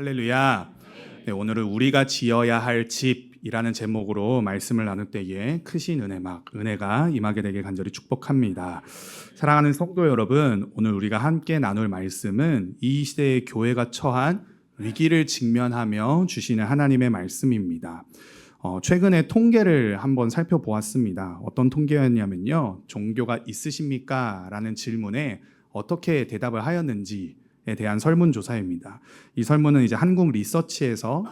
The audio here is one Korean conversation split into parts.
할렐루야. 네, 오늘은 우리가 지어야 할 집이라는 제목으로 말씀을 나눌 때에 크신 은혜가 임하게 되길 간절히 축복합니다. 사랑하는 성도 여러분, 오늘 우리가 함께 나눌 말씀은 이 시대의 교회가 처한 위기를 직면하며 주시는 하나님의 말씀입니다. 최근에 통계를 한번 살펴보았습니다. 어떤 통계였냐면요, 종교가 있으십니까? 라는 질문에 어떻게 대답을 하였는지에 대한 설문조사입니다. 이 설문은 이제 한국 리서치에서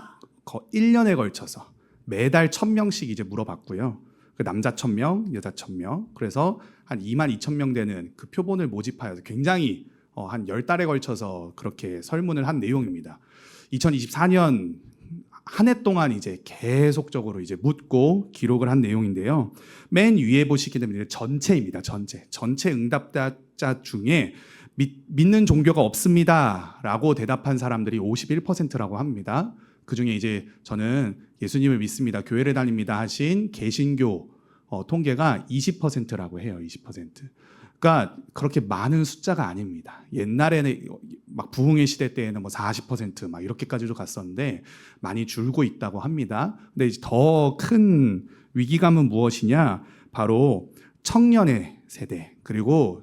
1년에 걸쳐서 매달 1,000명씩 이제 물어봤고요. 그 남자 1,000명, 여자 1,000명. 그래서 한 22,000명 되는 그 표본을 모집하여서 굉장히 한 10달에 걸쳐서 그렇게 설문을 한 내용입니다. 2024년 한 해 동안 이제 계속적으로 이제 묻고 기록을 한 내용인데요. 맨 위에 보시게 되면 전체입니다. 전체 응답자 중에 믿는 종교가 없습니다라고 대답한 사람들이 51%라고 합니다. 그중에 이제 저는 예수님을 믿습니다, 교회를 다닙니다 하신 개신교 통계가 20%라고 해요. 20%. 그러니까 그렇게 많은 숫자가 아닙니다. 옛날에는 막 부흥의 시대 때에는 뭐 40% 막 이렇게까지도 갔었는데 많이 줄고 있다고 합니다. 근데 더 큰 위기감은 무엇이냐? 바로 청년의 세대, 그리고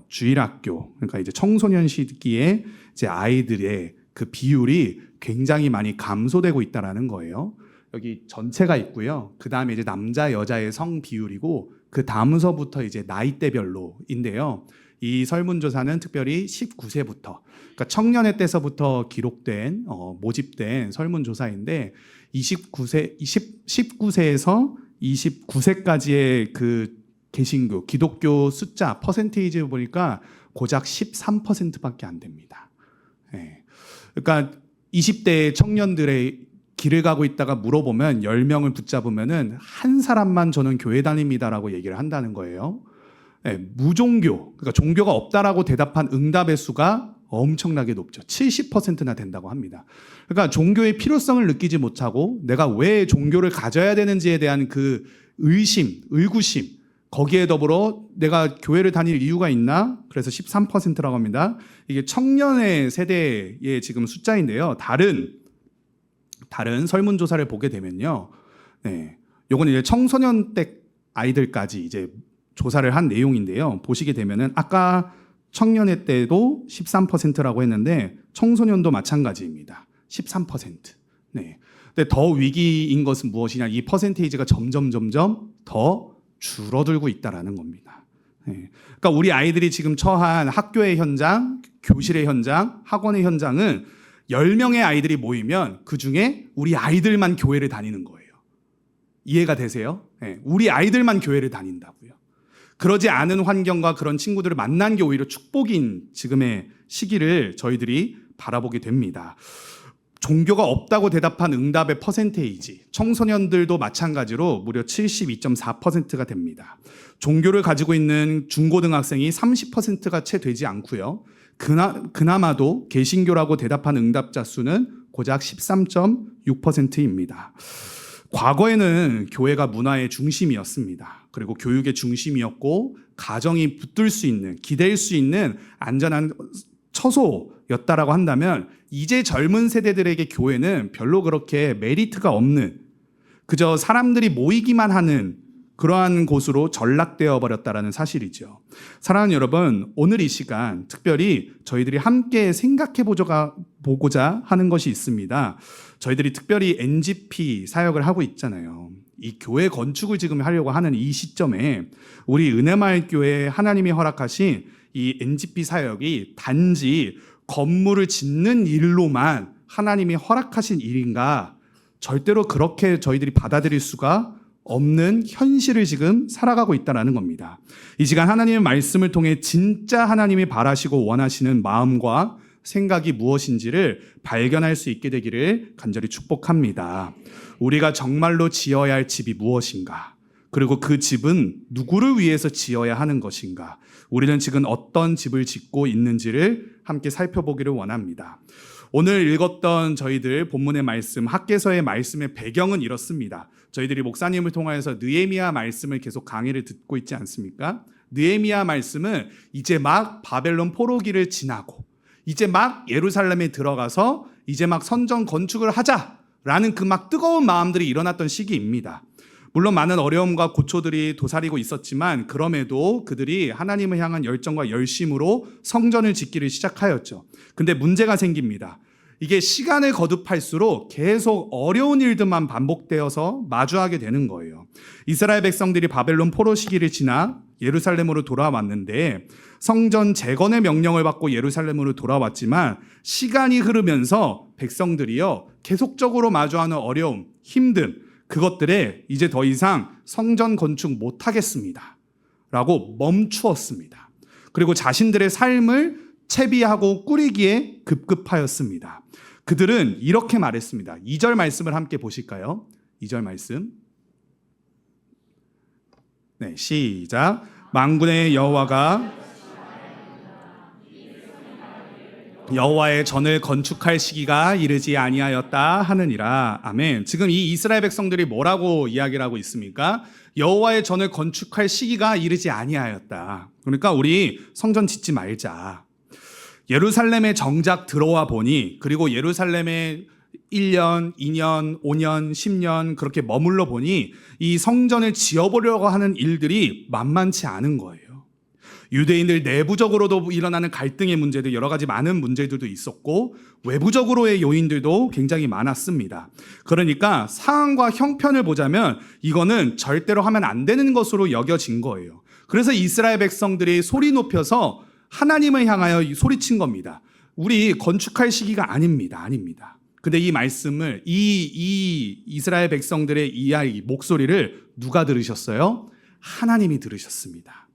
주일학교, 그러니까 이제 청소년 시기에 이제 아이들의 그 비율이 굉장히 많이 감소되고 있다라는 거예요. 여기 전체가 있고요. 그 다음에 이제 남자 여자의 성 비율이고 그 다음서부터 이제 나이대별로인데요. 이 설문조사는 특별히 19세부터, 그러니까 청년의 때서부터 기록된 모집된 설문조사인데 19세에서 29세까지의 그 개신교, 기독교 숫자 퍼센테이지 보니까 고작 13%밖에 안 됩니다. 네. 그러니까 20대 청년들의 길을 가고 있다가 물어보면 10명을 붙잡으면은 한 사람만 저는 교회 다닙니다라고 얘기를 한다는 거예요. 네, 무종교, 그러니까 종교가 없다라고 대답한 응답의 수가 엄청나게 높죠. 70%나 된다고 합니다. 그러니까 종교의 필요성을 느끼지 못하고 내가 왜 종교를 가져야 되는지에 대한 그 의구심, 거기에 더불어 내가 교회를 다닐 이유가 있나? 그래서 13%라고 합니다. 이게 청년의 세대의 지금 숫자인데요. 다른 설문조사를 보게 되면요. 네. 요건 이제 청소년 때 아이들까지 이제 조사를 한 내용인데요. 보시게 되면은 아까 청년의 때도 13%라고 했는데 청소년도 마찬가지입니다. 13%. 네. 근데 더 위기인 것은 무엇이냐? 이 퍼센테이지가 점점 더 줄어들고 있다라는 겁니다. 네. 그러니까 우리 아이들이 지금 처한 학교의 현장, 교실의 현장, 학원의 현장은 10명의 아이들이 모이면 그 중에 우리 아이들만 교회를 다니는 거예요. 이해가 되세요? 네. 우리 아이들만 교회를 다닌다고요. 그러지 않은 환경과 그런 친구들을 만난 게 오히려 축복인 지금의 시기를 저희들이 바라보게 됩니다. 종교가 없다고 대답한 응답의 퍼센테이지, 청소년들도 마찬가지로 무려 72.4%가 됩니다. 종교를 가지고 있는 중고등학생이 30%가 채 되지 않고요. 그나마도 개신교라고 대답한 응답자 수는 고작 13.6%입니다. 과거에는 교회가 문화의 중심이었습니다. 그리고 교육의 중심이었고 가정이 붙들 수 있는, 기댈 수 있는 안전한 처소였다라고 한다면 이제 젊은 세대들에게 교회는 별로 그렇게 메리트가 없는, 그저 사람들이 모이기만 하는 그러한 곳으로 전락되어 버렸다라는 사실이죠. 사랑하는 여러분, 오늘 이 시간 특별히 저희들이 함께 생각해 보고자 하는 것이 있습니다. 저희들이 특별히 NGP 사역을 하고 있잖아요. 이 교회 건축을 지금 하려고 하는 이 시점에 우리 은혜마을 교회에 하나님이 허락하신 이 NGP 사역이 단지 건물을 짓는 일로만 하나님이 허락하신 일인가? 절대로 그렇게 저희들이 받아들일 수가 없는 현실을 지금 살아가고 있다는 겁니다. 이 시간 하나님의 말씀을 통해 진짜 하나님이 바라시고 원하시는 마음과 생각이 무엇인지를 발견할 수 있게 되기를 간절히 축복합니다. 우리가 정말로 지어야 할 집이 무엇인가? 그리고 그 집은 누구를 위해서 지어야 하는 것인가? 우리는 지금 어떤 집을 짓고 있는지를 함께 살펴보기를 원합니다. 오늘 읽었던 저희들 본문의 말씀, 학개서의 말씀의 배경은 이렇습니다. 저희들이 목사님을 통하여서 느헤미야 말씀을 계속 강의를 듣고 있지 않습니까? 느헤미야 말씀은 이제 막 바벨론 포로기를 지나고 이제 막 예루살렘에 들어가서 이제 막 성전 건축을 하자라는 그 막 뜨거운 마음들이 일어났던 시기입니다. 물론 많은 어려움과 고초들이 도사리고 있었지만 그럼에도 그들이 하나님을 향한 열정과 열심으로 성전을 짓기를 시작하였죠. 근데 문제가 생깁니다. 이게 시간을 거듭할수록 계속 어려운 일들만 반복되어서 마주하게 되는 거예요. 이스라엘 백성들이 바벨론 포로 시기를 지나 예루살렘으로 돌아왔는데 성전 재건의 명령을 받고 예루살렘으로 돌아왔지만 시간이 흐르면서 백성들이요 계속적으로 마주하는 어려움, 힘듦 그것들에 이제 더 이상 성전 건축 못하겠습니다 라고 멈추었습니다. 그리고 자신들의 삶을 채비하고 꾸리기에 급급하였습니다. 그들은 이렇게 말했습니다. 2절 말씀을 함께 보실까요? 2절 말씀. 네, 시작. 만군의 여호와가 여호와의 전을 건축할 시기가 이르지 아니하였다 하느니라. 아멘. 지금 이 이스라엘 백성들이 뭐라고 이야기를 하고 있습니까? 여호와의 전을 건축할 시기가 이르지 아니하였다. 그러니까 우리 성전 짓지 말자. 예루살렘에 정작 들어와 보니 그리고 예루살렘에 1년, 2년, 5년, 10년 그렇게 머물러 보니 이 성전을 지어보려고 하는 일들이 만만치 않은 거예요. 유대인들 내부적으로도 일어나는 갈등의 문제들 여러 가지 많은 문제들도 있었고 외부적으로의 요인들도 굉장히 많았습니다. 그러니까 상황과 형편을 보자면 이거는 절대로 하면 안 되는 것으로 여겨진 거예요. 그래서 이스라엘 백성들이 소리 높여서 하나님을 향하여 소리친 겁니다. 우리 건축할 시기가 아닙니다. 근데 이 말씀을 이 이스라엘 백성들의 이야기 목소리를 누가 들으셨어요? 하나님이 들으셨습니다.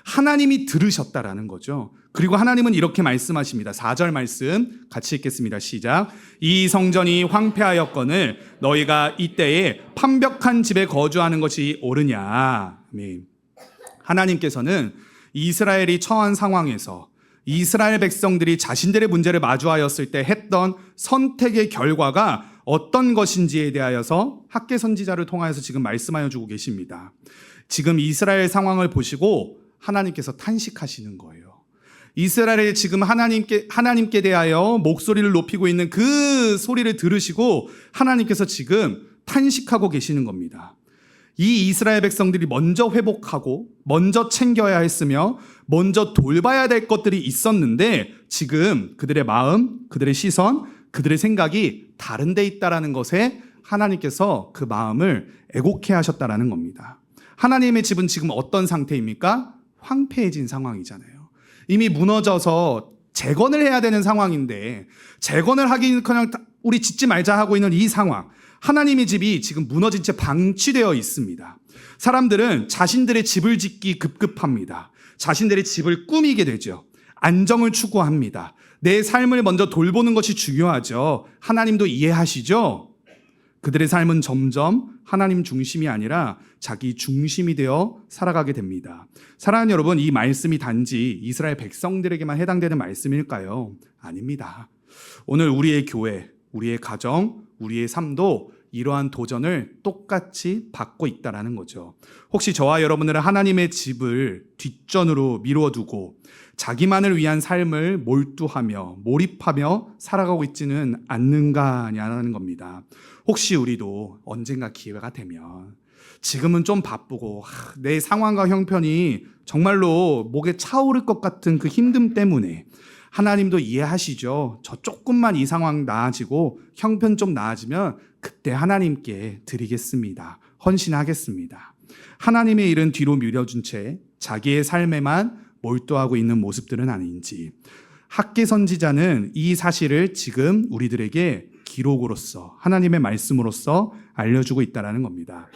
하나님이 들으셨다라는 거죠. 그리고 하나님은 이렇게 말씀하십니다. 4절 말씀 같이 읽겠습니다. 시작. 이 성전이 황폐하였거늘 너희가 이때에 판벽한 집에 거주하는 것이 옳으냐. 아멘. 하나님께서는 이스라엘이 처한 상황에서 이스라엘 백성들이 자신들의 문제를 마주하였을 때 했던 선택의 결과가 어떤 것인지에 대하여서 학개 선지자를 통하여서 지금 말씀하여 주고 계십니다. 지금 이스라엘 상황을 보시고 하나님께서 탄식하시는 거예요. 이스라엘이 지금 하나님께 대하여 목소리를 높이고 있는 그 소리를 들으시고 하나님께서 지금 탄식하고 계시는 겁니다. 이 이스라엘 백성들이 먼저 회복하고 먼저 챙겨야 했으며 먼저 돌봐야 될 것들이 있었는데 지금 그들의 마음, 그들의 시선, 그들의 생각이 다른 데 있다라는 것에 하나님께서 그 마음을 애곡해 하셨다라는 겁니다. 하나님의 집은 지금 어떤 상태입니까? 황폐해진 상황이잖아요. 이미 무너져서 재건을 해야 되는 상황인데 재건을 하기는 그냥 우리 짓지 말자 하고 있는 이 상황. 하나님의 집이 지금 무너진 채 방치되어 있습니다. 사람들은 자신들의 집을 짓기 급급합니다. 자신들의 집을 꾸미게 되죠. 안정을 추구합니다. 내 삶을 먼저 돌보는 것이 중요하죠. 하나님도 이해하시죠? 그들의 삶은 점점 하나님 중심이 아니라 자기 중심이 되어 살아가게 됩니다. 사랑하는 여러분, 이 말씀이 단지 이스라엘 백성들에게만 해당되는 말씀일까요? 아닙니다. 오늘 우리의 교회, 우리의 가정, 우리의 삶도 이러한 도전을 똑같이 받고 있다는 거죠. 혹시 저와 여러분들은 하나님의 집을 뒷전으로 미뤄두고 자기만을 위한 삶을 몰두하며 몰입하며 살아가고 있지는 않는가냐는 겁니다. 혹시 우리도 언젠가 기회가 되면 지금은 좀 바쁘고 내 상황과 형편이 정말로 목에 차오를 것 같은 그 힘듦 때문에 하나님도 이해하시죠. 저 조금만 이 상황 나아지고 형편 좀 나아지면 그때 하나님께 드리겠습니다. 헌신하겠습니다. 하나님의 일은 뒤로 미뤄준 채 자기의 삶에만 몰두하고 있는 모습들은 아닌지 학개 선지자는 이 사실을 지금 우리들에게 기록으로서 하나님의 말씀으로서 알려주고 있다는 겁니다.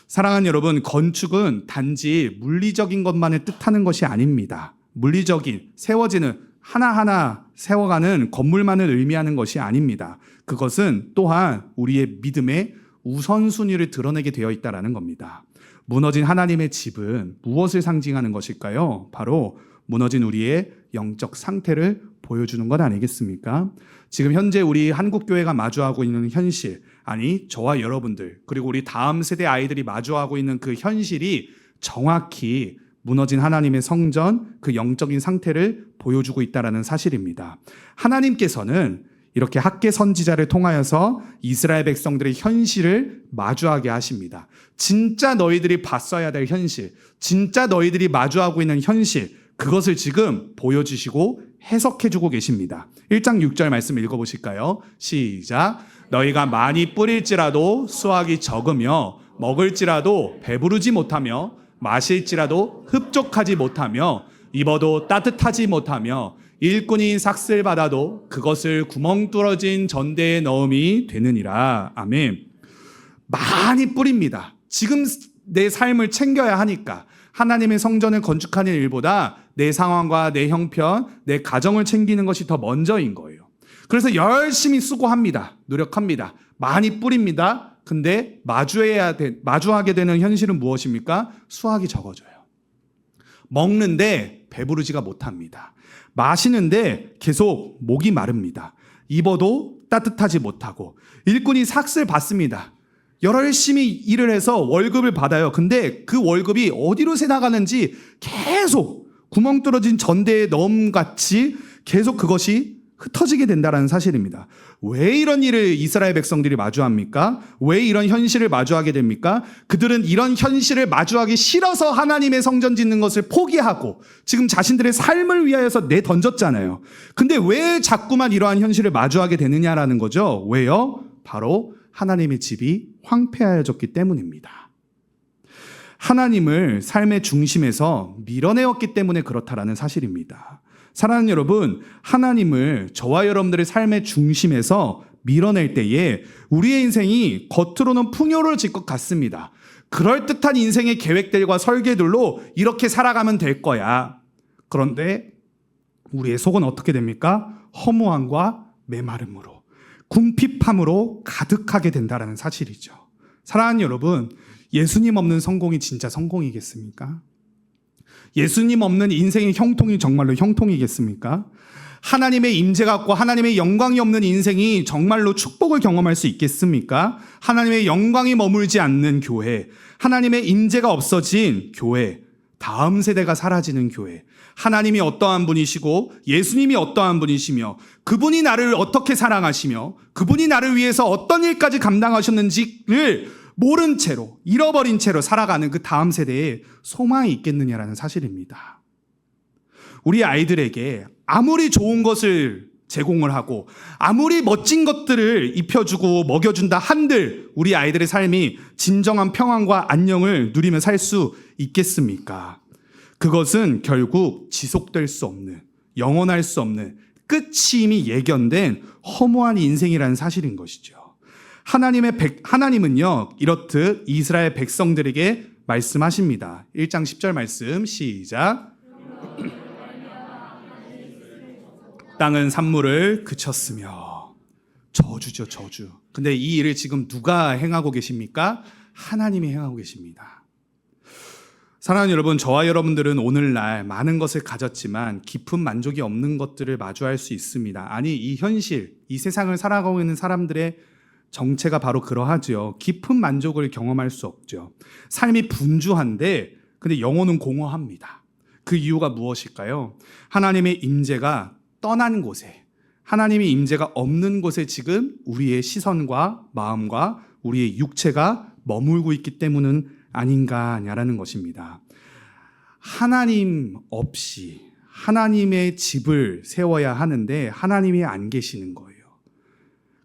사랑하는 여러분, 건축은 단지 물리적인 것만을 뜻하는 것이 아닙니다. 물리적인 세워지는 하나하나 세워가는 건물만을 의미하는 것이 아닙니다. 그것은 또한 우리의 믿음의 우선순위를 드러내게 되어 있다는 겁니다. 무너진 하나님의 집은 무엇을 상징하는 것일까요? 바로 무너진 우리의 영적 상태를 보여주는 것 아니겠습니까? 지금 현재 우리 한국교회가 마주하고 있는 현실, 아니 저와 여러분들 그리고 우리 다음 세대 아이들이 마주하고 있는 그 현실이 정확히 무너진 하나님의 성전, 그 영적인 상태를 보여주고 있다는 사실입니다. 하나님께서는 이렇게 학개 선지자를 통하여서 이스라엘 백성들의 현실을 마주하게 하십니다. 진짜 너희들이 봤어야 될 현실, 진짜 너희들이 마주하고 있는 현실, 그것을 지금 보여주시고 해석해주고 계십니다. 1장 6절 말씀 읽어보실까요? 시작. 너희가 많이 뿌릴지라도 수확이 적으며 먹을지라도 배부르지 못하며 마실지라도 흡족하지 못하며 입어도 따뜻하지 못하며 일꾼이 삭슬 받아도 그것을 구멍 뚫어진 전대에 넣음이 되느니라. 아멘. 많이 뿌립니다. 지금 내 삶을 챙겨야 하니까 하나님의 성전을 건축하는 일보다 내 상황과 내 형편, 내 가정을 챙기는 것이 더 먼저인 거예요. 그래서 열심히 수고합니다. 노력합니다. 많이 뿌립니다. 근데 마주하게 되는 현실은 무엇입니까? 수확이 적어져요. 먹는데 배부르지가 못합니다. 마시는데 계속 목이 마릅니다. 입어도 따뜻하지 못하고 일꾼이 삭슬 받습니다. 열심히 일을 해서 월급을 받아요. 근데 그 월급이 어디로 새 나가는지 계속 구멍 뚫어진 전대에 넣음같이 계속 그것이 흩어지게 된다는 사실입니다. 왜 이런 일을 이스라엘 백성들이 마주합니까? 왜 이런 현실을 마주하게 됩니까? 그들은 이런 현실을 마주하기 싫어서 하나님의 성전 짓는 것을 포기하고 지금 자신들의 삶을 위하여서 내던졌잖아요. 근데 왜 자꾸만 이러한 현실을 마주하게 되느냐라는 거죠. 왜요? 바로 하나님의 집이 황폐하여졌기 때문입니다. 하나님을 삶의 중심에서 밀어내었기 때문에 그렇다라는 사실입니다. 사랑하는 여러분, 하나님을 저와 여러분들의 삶의 중심에서 밀어낼 때에 우리의 인생이 겉으로는 풍요로워질 것 같습니다. 그럴듯한 인생의 계획들과 설계들로 이렇게 살아가면 될 거야. 그런데 우리의 속은 어떻게 됩니까? 허무함과 메마름으로, 궁핍함으로 가득하게 된다는 사실이죠. 사랑하는 여러분, 예수님 없는 성공이 진짜 성공이겠습니까? 예수님 없는 인생의 형통이 정말로 형통이겠습니까? 하나님의 임재가 없고 하나님의 영광이 없는 인생이 정말로 축복을 경험할 수 있겠습니까? 하나님의 영광이 머물지 않는 교회, 하나님의 임재가 없어진 교회, 다음 세대가 사라지는 교회, 하나님이 어떠한 분이시고 예수님이 어떠한 분이시며 그분이 나를 어떻게 사랑하시며 그분이 나를 위해서 어떤 일까지 감당하셨는지를 모른 채로, 잃어버린 채로 살아가는 그 다음 세대에 소망이 있겠느냐라는 사실입니다. 우리 아이들에게 아무리 좋은 것을 제공을 하고 아무리 멋진 것들을 입혀주고 먹여준다 한들 우리 아이들의 삶이 진정한 평안과 안녕을 누리며 살 수 있겠습니까? 그것은 결국 지속될 수 없는, 영원할 수 없는, 끝이 이미 예견된 허무한 인생이라는 사실인 것이죠. 하나님은요, 이렇듯 이스라엘 백성들에게 말씀하십니다. 1장 10절 말씀 시작. 땅은 산물을 그쳤으며. 저주죠, 저주. 근데 이 일을 지금 누가 행하고 계십니까? 하나님이 행하고 계십니다. 사랑하는 여러분, 저와 여러분들은 오늘날 많은 것을 가졌지만 깊은 만족이 없는 것들을 마주할 수 있습니다. 아니, 이 현실, 이 세상을 살아가고 있는 사람들의 정체가 바로 그러하죠. 깊은 만족을 경험할 수 없죠. 삶이 분주한데 근데 영혼은 공허합니다. 그 이유가 무엇일까요? 하나님의 임재가 떠난 곳에, 하나님의 임재가 없는 곳에 지금 우리의 시선과 마음과 우리의 육체가 머물고 있기 때문은 아닌가냐라는 것입니다. 하나님 없이 하나님의 집을 세워야 하는데 하나님이 안 계시는 거예요.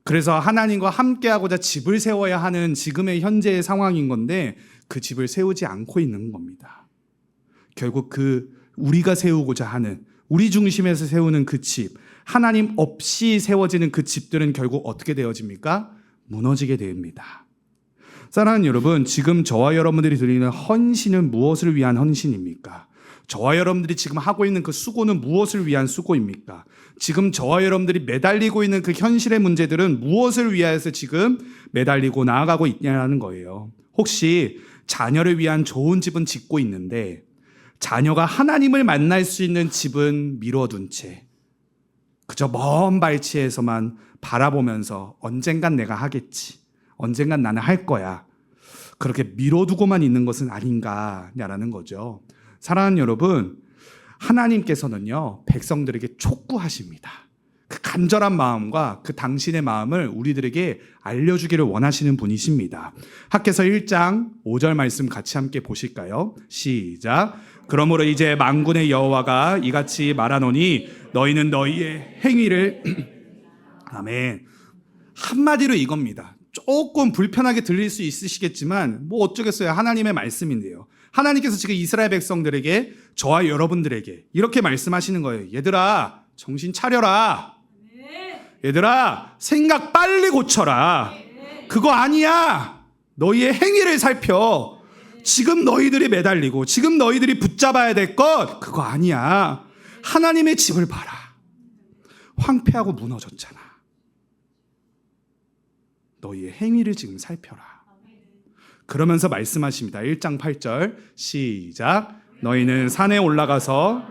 그래서 하나님과 함께하고자 집을 세워야 하는 지금의 현재의 상황인 건데 그 집을 세우지 않고 있는 겁니다. 결국 우리가 세우고자 하는, 우리 중심에서 세우는 그 집, 하나님 없이 세워지는 그 집들은 결국 어떻게 되어집니까? 무너지게 됩니다. 사랑하는 여러분, 지금 저와 여러분들이 드리는 헌신은 무엇을 위한 헌신입니까? 저와 여러분들이 지금 하고 있는 그 수고는 무엇을 위한 수고입니까? 지금 저와 여러분들이 매달리고 있는 그 현실의 문제들은 무엇을 위하여서 지금 매달리고 나아가고 있냐는 거예요. 혹시 자녀를 위한 좋은 집은 짓고 있는데 자녀가 하나님을 만날 수 있는 집은 미뤄둔 채 그저 먼 발치에서만 바라보면서 언젠간 내가 하겠지, 언젠간 나는 할 거야, 그렇게 미뤄두고만 있는 것은 아닌가냐라는 거죠. 사랑하는 여러분, 하나님께서는요 백성들에게 촉구하십니다. 그 간절한 마음과 그 당신의 마음을 우리들에게 알려주기를 원하시는 분이십니다. 학개서 1장 5절 말씀 같이 함께 보실까요? 시작. 그러므로 이제 만군의 여호와가 이같이 말하노니 너희는 너희의 행위를 아멘. 한마디로 이겁니다. 조금 불편하게 들릴 수 있으시겠지만 뭐 어쩌겠어요. 하나님의 말씀인데요. 하나님께서 지금 이스라엘 백성들에게, 저와 여러분들에게 이렇게 말씀하시는 거예요. 얘들아, 정신 차려라. 얘들아, 생각 빨리 고쳐라. 그거 아니야. 너희의 행위를 살펴. 지금 너희들이 매달리고 지금 너희들이 붙잡아야 될 것 그거 아니야. 하나님의 집을 봐라. 황폐하고 무너졌잖아. 너희의 행위를 지금 살펴라. 그러면서 말씀하십니다. 1장 8절 시작. 너희는 산에 올라가서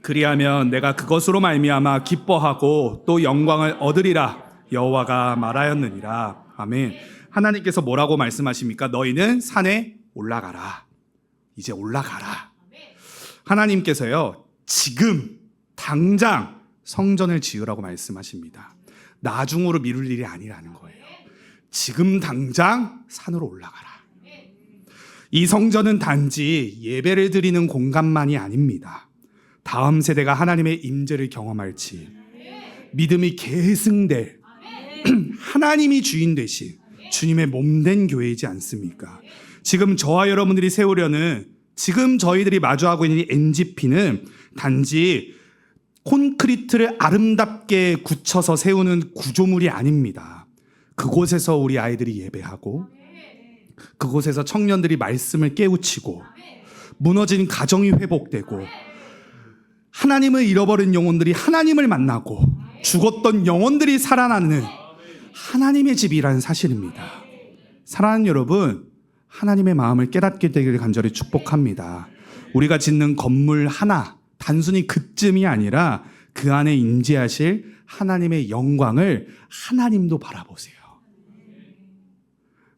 그리하면 내가 그것으로 말미암아 기뻐하고 또 영광을 얻으리라 여호와가 말하였느니라. 아멘. 하나님께서 뭐라고 말씀하십니까? 너희는 산에 올라가라. 이제 올라가라. 하나님께서요, 지금 당장 성전을 지으라고 말씀하십니다. 나중으로 미룰 일이 아니라는 거예요. 지금 당장 산으로 올라가라. 이 성전은 단지 예배를 드리는 공간만이 아닙니다. 다음 세대가 하나님의 임재를 경험할지, 믿음이 계승될 하나님이 주인 되신 주님의 몸된 교회이지 않습니까? 지금 저와 여러분들이 세우려는, 지금 저희들이 마주하고 있는 이 NGP는 단지 콘크리트를 아름답게 굳혀서 세우는 구조물이 아닙니다. 그곳에서 우리 아이들이 예배하고, 그곳에서 청년들이 말씀을 깨우치고, 무너진 가정이 회복되고, 하나님을 잃어버린 영혼들이 하나님을 만나고, 죽었던 영혼들이 살아나는 하나님의 집이라는 사실입니다. 사랑하는 여러분, 하나님의 마음을 깨닫게 되기를 간절히 축복합니다. 우리가 짓는 건물 하나, 단순히 그쯤이 아니라 그 안에 임재하실 하나님의 영광을 하나님도 바라보세요.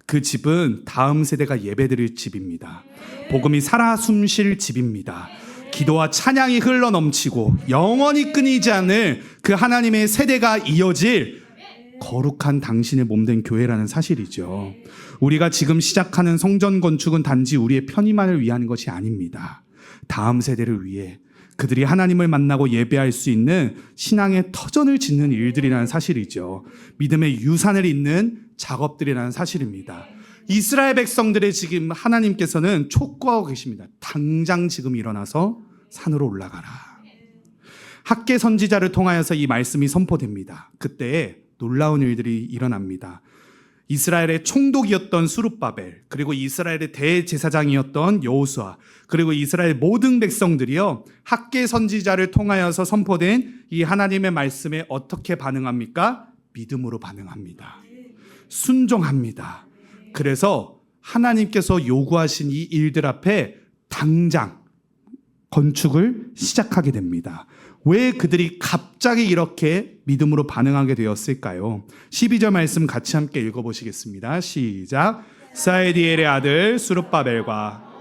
그 집은 다음 세대가 예배드릴 집입니다. 복음이 살아 숨쉴 집입니다. 기도와 찬양이 흘러넘치고 영원히 끊이지 않을 그 하나님의 세대가 이어질 거룩한 당신의 몸된 교회라는 사실이죠. 우리가 지금 시작하는 성전 건축은 단지 우리의 편의만을 위한 것이 아닙니다. 다음 세대를 위해 그들이 하나님을 만나고 예배할 수 있는 신앙의 터전을 짓는 일들이라는 사실이죠. 믿음의 유산을 잇는 작업들이라는 사실입니다. 이스라엘 백성들의 지금 하나님께서는 촉구하고 계십니다. 당장 지금 일어나서 산으로 올라가라. 학개 선지자를 통하여서 이 말씀이 선포됩니다. 그때 놀라운 일들이 일어납니다. 이스라엘의 총독이었던 수룹바벨, 그리고 이스라엘의 대제사장이었던 여호수아, 그리고 이스라엘 모든 백성들이요, 학개 선지자를 통하여서 선포된 이 하나님의 말씀에 어떻게 반응합니까? 믿음으로 반응합니다. 순종합니다. 그래서 하나님께서 요구하신 이 일들 앞에 당장 건축을 시작하게 됩니다. 왜 그들이 갑자기 이렇게 믿음으로 반응하게 되었을까요? 12절 말씀 같이 함께 읽어보시겠습니다. 시작. 사에디엘의 아들 수룹바벨과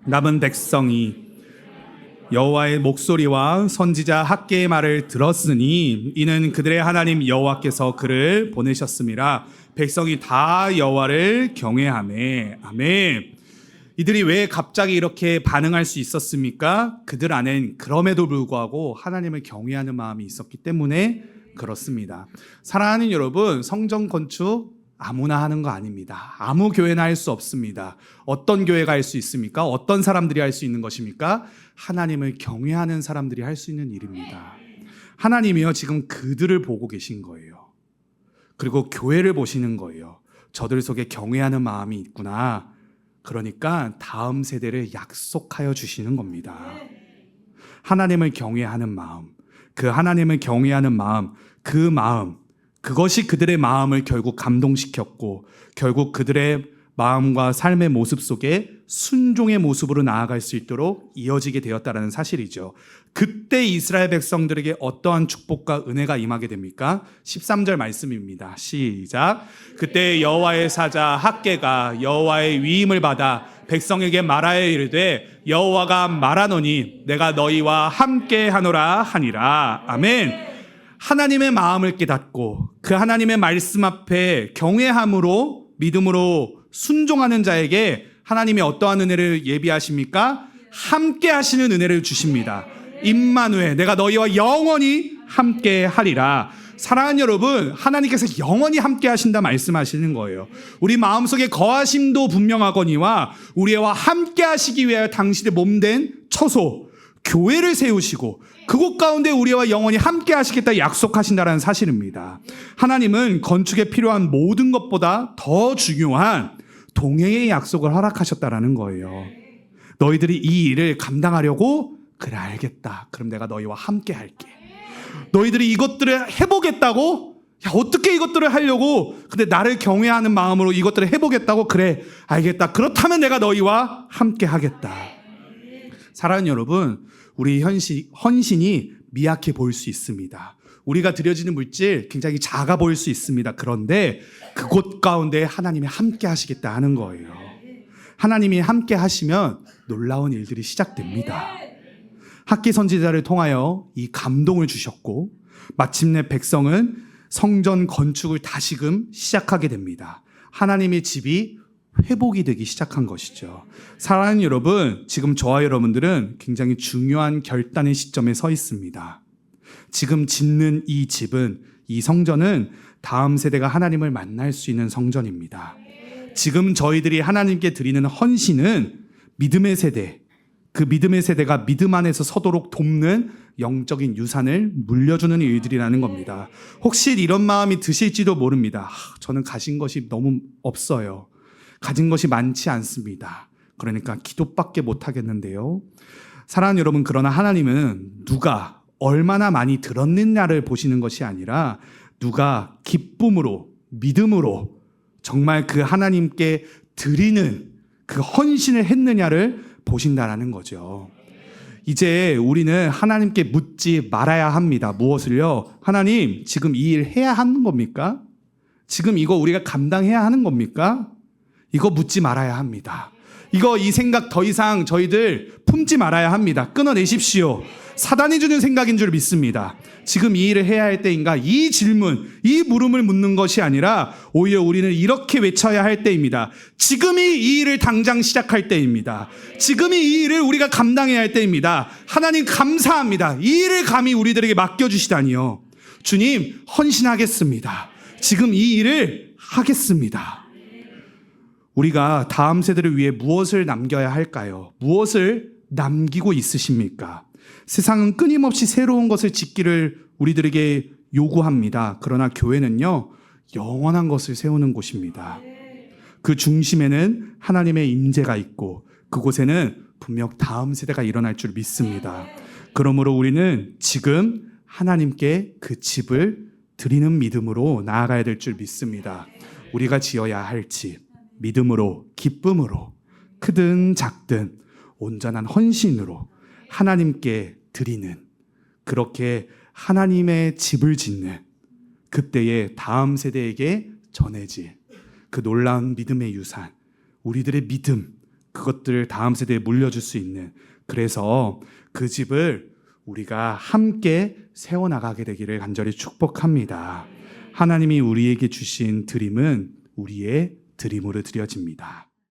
남은 백성이 여호와의 목소리와 선지자 학개의 말을 들었으니 이는 그들의 하나님 여호와께서 그를 보내셨음이라. 백성이 다 여호와를 경외하매. 아멘. 이들이 왜 갑자기 이렇게 반응할 수 있었습니까? 그들 안엔 그럼에도 불구하고 하나님을 경외하는 마음이 있었기 때문에 그렇습니다. 사랑하는 여러분, 성전 건축 아무나 하는 거 아닙니다. 아무 교회나 할 수 없습니다. 어떤 교회가 할 수 있습니까? 어떤 사람들이 할 수 있는 것입니까? 하나님을 경외하는 사람들이 할 수 있는 일입니다. 하나님이요, 지금 그들을 보고 계신 거예요. 그리고 교회를 보시는 거예요. 저들 속에 경외하는 마음이 있구나. 그러니까 다음 세대를 약속하여 주시는 겁니다. 하나님을 경외하는 마음, 그 하나님을 경외하는 마음, 그 마음, 그것이 그들의 마음을 결국 감동시켰고 결국 그들의 마음과 삶의 모습 속에 순종의 모습으로 나아갈 수 있도록 이어지게 되었다는 사실이죠. 그때 이스라엘 백성들에게 어떠한 축복과 은혜가 임하게 됩니까? 13절 말씀입니다. 시작. 그때 여호와의 사자 학개가 여호와의 위임을 받아 백성에게 말하여 이르되 여호와가 말하노니 내가 너희와 함께 하노라 하니라. 아멘. 하나님의 마음을 깨닫고 그 하나님의 말씀 앞에 경외함으로 믿음으로 순종하는 자에게 하나님이 어떠한 은혜를 예비하십니까? 함께 하시는 은혜를 주십니다. 임마누엘, 내가 너희와 영원히 함께 하리라. 사랑하는 여러분, 하나님께서 영원히 함께 하신다 말씀하시는 거예요. 우리 마음속에 거하심도 분명하거니와 우리와 함께 하시기 위하여 당신의 몸된 처소 교회를 세우시고 그곳 가운데 우리와 영원히 함께 하시겠다 약속하신다는 사실입니다. 하나님은 건축에 필요한 모든 것보다 더 중요한 동행의 약속을 허락하셨다라는 거예요. 너희들이 이 일을 감당하려고? 그래, 알겠다. 그럼 내가 너희와 함께 할게. 너희들이 이것들을 해보겠다고? 야, 어떻게 이것들을 하려고? 근데 나를 경외하는 마음으로 이것들을 해보겠다고? 그래, 알겠다. 그렇다면 내가 너희와 함께 하겠다. 사랑하는 여러분, 우리 헌신이 미약해 보일 수 있습니다. 우리가 드려지는 물질 굉장히 작아 보일 수 있습니다. 그런데 그곳 가운데 하나님이 함께 하시겠다 하는 거예요. 하나님이 함께 하시면 놀라운 일들이 시작됩니다. 학기 선지자를 통하여 이 감동을 주셨고 마침내 백성은 성전 건축을 다시금 시작하게 됩니다. 하나님의 집이 회복이 되기 시작한 것이죠. 사랑하는 여러분, 지금 저와 여러분들은 굉장히 중요한 결단의 시점에 서 있습니다. 지금 짓는 이 집은, 이 성전은 다음 세대가 하나님을 만날 수 있는 성전입니다. 지금 저희들이 하나님께 드리는 헌신은 믿음의 세대, 그 믿음의 세대가 믿음 안에서 서도록 돕는 영적인 유산을 물려주는 일들이라는 겁니다. 혹시 이런 마음이 드실지도 모릅니다. 저는 가진 것이 너무 없어요. 가진 것이 많지 않습니다. 그러니까 기도밖에 못하겠는데요. 사랑하는 여러분, 그러나 하나님은 누가 얼마나 많이 들었느냐를 보시는 것이 아니라 누가 기쁨으로, 믿음으로 정말 그 하나님께 드리는 그 헌신을 했느냐를 보신다라는 거죠. 이제 우리는 하나님께 묻지 말아야 합니다. 무엇을요? 하나님, 지금 이 일 해야 하는 겁니까? 지금 이거 우리가 감당해야 하는 겁니까? 이거 묻지 말아야 합니다. 이 생각 더 이상 저희들 품지 말아야 합니다. 끊어내십시오. 사단이 주는 생각인 줄 믿습니다. 지금 이 일을 해야 할 때인가? 이 질문, 이 물음을 묻는 것이 아니라 오히려 우리는 이렇게 외쳐야 할 때입니다. 지금이 이 일을 당장 시작할 때입니다. 지금이 이 일을 우리가 감당해야 할 때입니다. 하나님 감사합니다. 이 일을 감히 우리들에게 맡겨주시다니요. 주님, 헌신하겠습니다. 지금 이 일을 하겠습니다. 우리가 다음 세대를 위해 무엇을 남겨야 할까요? 무엇을 남기고 있으십니까? 세상은 끊임없이 새로운 것을 짓기를 우리들에게 요구합니다. 그러나 교회는요, 영원한 것을 세우는 곳입니다. 그 중심에는 하나님의 임재가 있고 그곳에는 분명 다음 세대가 일어날 줄 믿습니다. 그러므로 우리는 지금 하나님께 그 집을 드리는 믿음으로 나아가야 될 줄 믿습니다. 우리가 지어야 할 집, 믿음으로, 기쁨으로, 크든 작든 온전한 헌신으로 하나님께 드리는, 그렇게 하나님의 집을 짓는, 그때에 다음 세대에게 전해질 그 놀라운 믿음의 유산, 우리들의 믿음, 그것들을 다음 세대에 물려줄 수 있는, 그래서 그 집을 우리가 함께 세워나가게 되기를 간절히 축복합니다. 하나님이 우리에게 주신 드림은 우리의 드림으로 드려집니다.